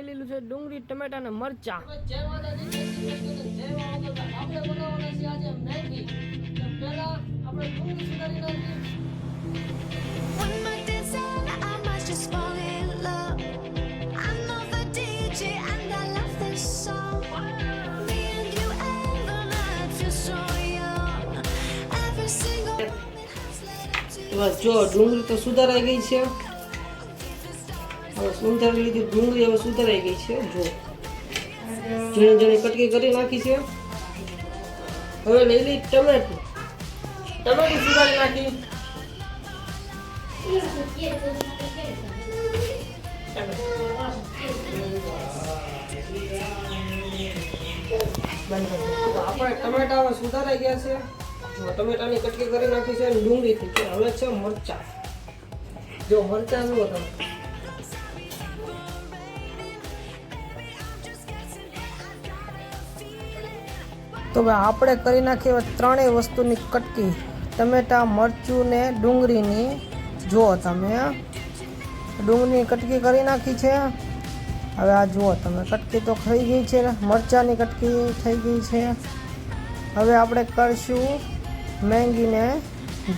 લઈ લીધું છે ડુંગળી, ટમેટા અને મરચા. જય માતાજી, જય માતાજી. આપણે બનાવવાના છે આજે મેગી. પહેલા આપણે ડુંગળી સુધારી નાખીએ. When my days end, I must just fall in love. I know the DJ and I love this song. Me and you and the night feel so young. Every single moment has led up to બસ જો ડુંગળી તો સુધારાઈ ગઈ છે. હવે સુધારી લીધી ડુંગળી હવે સુધારાઈ ગઈ છે. જો ઝીણી ઝીણી કટકી કરી નાખી છે. હવે લઈ લઈ ટમેટું સુધારી નાખી. આપણે ટમેટા હવે સુધારાઈ ગયા છે. ટમેટાની કટકી કરી નાખી છે અને ડુંગળીથી છે. હવે છે મરચા. જો મરચા જુઓ તમે. તો ભાઈ આપણે કરી નાખી હવે ત્રણેય વસ્તુની કટકી, ટમેટા, મરચું ને ડુંગળીની. જુઓ તમે ડુંગળીની કટકી કરી નાખી છે. હવે આ જુઓ તમે કટકી તો થઈ ગઈ છે, મરચાંની કટકી થઈ ગઈ છે. હવે આપણે કરશું મેંગીને.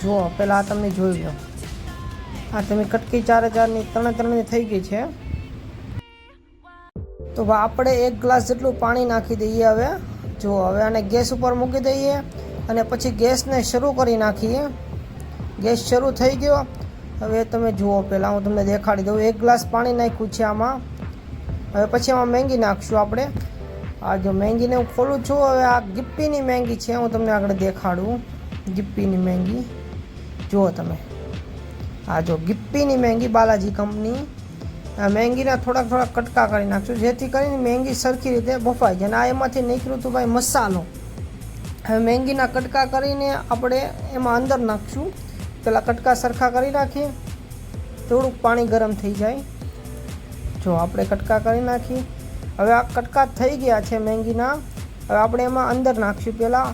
જુઓ પહેલાં આ તમે જોઈ લો, આ તમે કટકી ચારની ત્રણની થઈ ગઈ છે. તો ભાઈ આપણે 1 ગ્લાસ જેટલું પાણી નાખી દઈએ. હવે જો હવે આને ગેસ ઉપર મૂકી દઈએ અને પછી ગેસને શરૂ કરી નાખીએ. ગેસ શરૂ થઈ ગયો. હવે તમે જુઓ પહેલાં હું તમને દેખાડી દઉં. 1 ગ્લાસ પાણી નાખ્યું છે આમાં. હવે પછી આમાં મેંગી નાખશું આપણે. આ જો મેંગીને હું ખોલું છું. હવે આ ગિપ્પીની મેંગી છે, હું તમને આગળ દેખાડું. ગિપ્પીની મેંગી જુઓ તમે. આ જો ગિપ્પીની મેંગી, બાલાજી કંપની. આ મેંગીના થોડાક કટકા કરી નાખશું જેથી કરીને મેંગી સરખી રીતે બફાઈ જાય. અને આ એમાંથી નીકળ્યું હતું ભાઈ મસાલો. હવે મેંગીના કટકા કરીને આપણે એમાં અંદર નાખશું. પહેલાં કટકા સરખા કરી નાખીએ, થોડુંક પાણી ગરમ થઈ જાય. જો આપણે કટકા કરી નાખીએ. હવે આ કટકા થઈ ગયા છે મેંગીના. હવે આપણે એમાં અંદર નાખશું. પહેલાં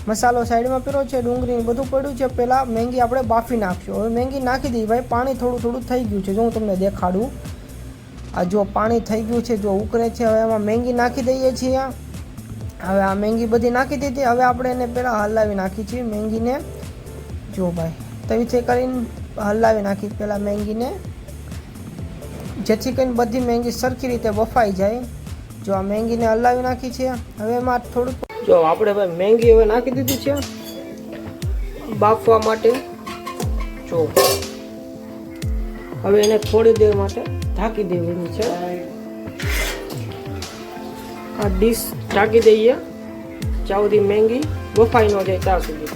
મસાલો સાઈડમાં પીરો છે, ડુંગળી બધું પડ્યું છે. પહેલાં મેંગી આપણે બાફી નાખશું. હવે મેંગી નાખી દઈએ ભાઈ. પાણી થોડું થઈ ગયું છે, જો હું તમને દેખાડું. આ જો પાણી થઈ ગયું છે, જો ઉકળે છે. હવે એમાં મેંગી નાખી દઈએ છીએ. હવે આ મેંગી બધી નાખી દીધી. હવે આપણે એને પહેલાં હલાવી નાખી છીએ મેંગીને. જો ભાઈ તવીથી કરીને હલાવી નાખી પહેલાં મેંગીને, જેથી કરીને બધી મેંગી સરખી રીતે બફાઈ જાય. જો આ મેંગીને હલાવી નાખી છે. હવે એમાં થોડુંક જો આપણે ભાઈ મેંગી હવે નાખી દીધી છે બાફવા માટે. જો હવે એને થોડી દેર માટે ઢાંકી દેવાની છે. આ ડીશ ઢાંકી દઈએ જ્યાં સુધી મેંગી બફાઈ ન જાય ત્યાં સુધી.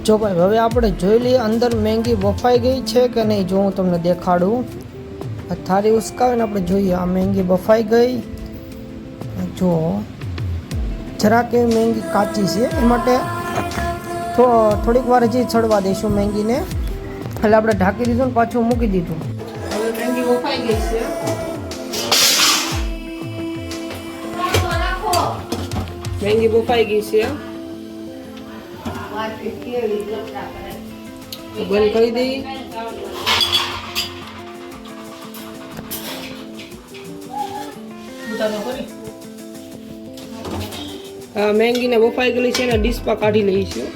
જો ભાઈ હવે આપણે જોઈ લઈએ અંદર મેંગી બફાઈ ગઈ છે કે નહીં. જો હું તમને દેખાડું. થાળી ઉસકાવીને આપણે જોઈએ આ મેંગી બફાઈ ગઈ. જો જરાક એવી મેંગી કાચી છે, એ માટે થોડીક વાર હજી ચડવા દઈશું મેંગીને. એટલે આપણે ઢાંકી દીધું ને પાછું મૂકી દીધું. હવે મેંગી બફાઈ ગઈ છે. મેંગી બફાઈ ગઈ છે. બંધ કરી દઈએ. મેંગીને બફાઈ ગયેલી છે ને ડીશમાં કાઢી લઈશું.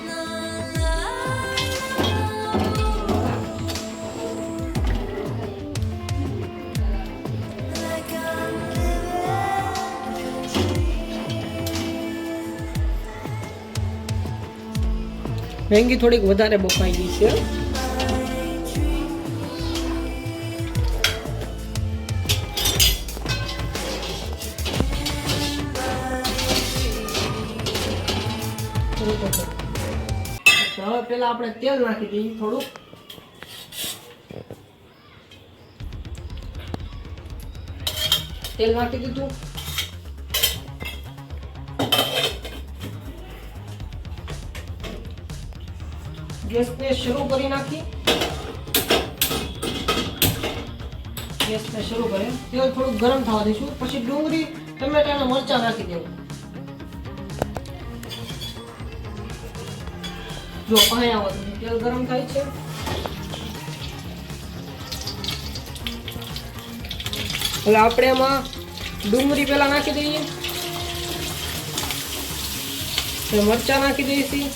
મેંગી થોડીક વધારે બફાઈ ગઈ છે. હવે પેલા આપણે તેલ નાખી દઈએ થોડુંક. તેલ નાખી દીધું. ગેસને શરૂ કરી નાખી. ગેસને શરૂ કરે. તેલ થોડુંક ગરમ થવા દઈશું. પછી ડુંગળી, ટમેટા અને મરચાં નાખી દેવું. જો અહીંયા આવો તેલ ગરમ થાય છે. હવે આપણે એમાં ડુંગળી પહેલા નાખી દઈએ, મરચાં નાખી દઈશું,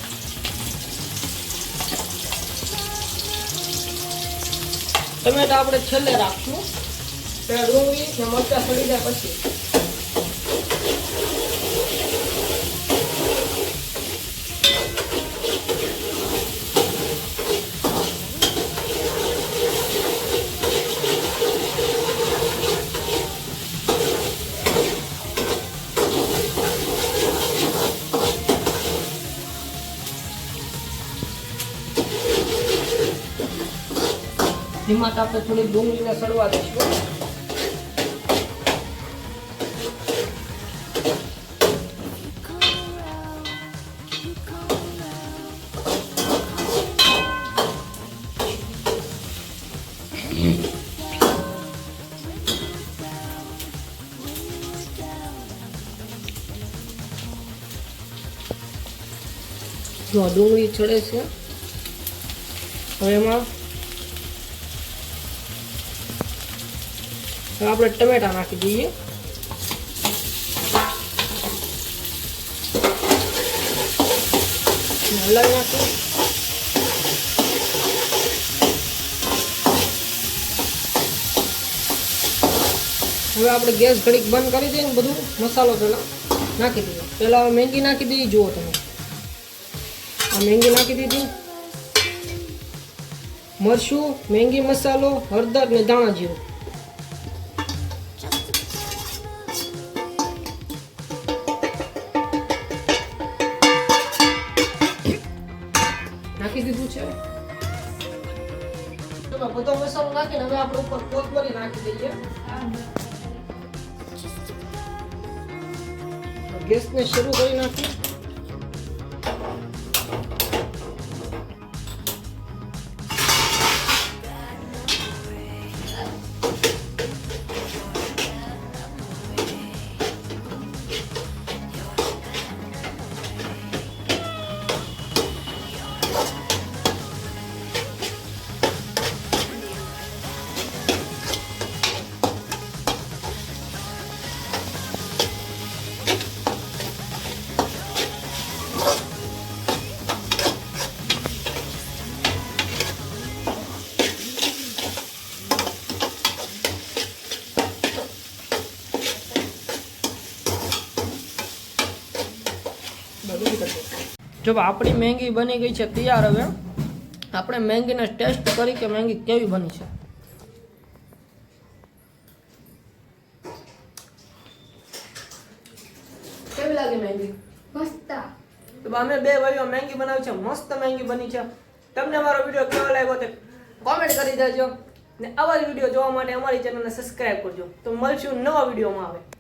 ટમેટા આપણે છેલ્લે રાખશું, પેલા ડુંગળી ને મરચાં સડી જાય પછી. ધીમા તાપે થોડી ડુંગળીને સડવા દઈશું. જો ડુંગળી ચડે છે. હવે એમાં આપણે ટમેટા નાખી દઈએ. હલાવી નાખીએ. હવે આપણે ગેસ ઘડીક બંધ કરી દઈએ ને બધું મસાલો પહેલા નાખી દઈએ. પહેલા મેંગી નાખી દઈએ. જુઓ તમે, આ મેંગી નાખી દીધી, મરચું, મેંગી મસાલો, હળદર ને ધાણા જીરું નાખી દીધું છે. તો બધો મસાલો નાખીને હવે આપણે ઉપર કોથમરી નાખી દઈએ. ગેસને શરૂ કરી નાખીએ. જો આપણી મેંગી બની ગઈ છે તૈયાર. હવે આપણે મેંગીને ટેસ્ટ કરી કે મેંગી કેવી બની છે. કેવી લાગી મેંગી? મસ્ત. તો અમે બે ભાઈઓ મેંગી બનાવી છે. મસ્ત મેંગી બની છે. તમને અમારો વિડીયો કેવો લાગ્યો તે કોમેન્ટ કરી દેજો ને આવા જ વિડીયો જોવા માટે અમારી ચેનલને સબસ્ક્રાઇબ કરજો. તો મળશું નવા વિડીયોમાં. આવે